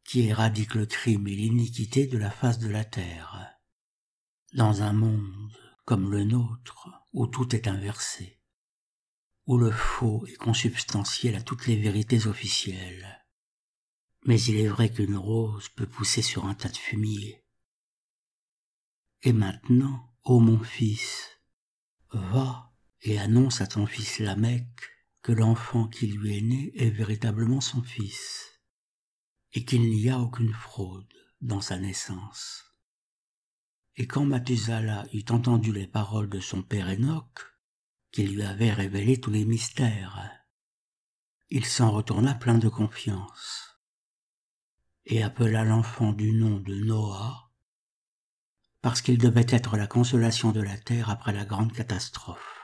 qui éradique le crime et l'iniquité de la face de la terre, dans un monde comme le nôtre où tout est inversé, où le faux est consubstantiel à toutes les vérités officielles. Mais il est vrai qu'une rose peut pousser sur un tas de fumier. Et maintenant, ô mon fils, va et annonce à ton fils Lamech que l'enfant qui lui est né est véritablement son fils, et qu'il n'y a aucune fraude dans sa naissance. Et quand Mathusala eut entendu les paroles de son père Enoch, qui lui avait révélé tous les mystères, il s'en retourna plein de confiance, et appela l'enfant du nom de Noah, parce qu'il devait être la consolation de la terre après la grande catastrophe.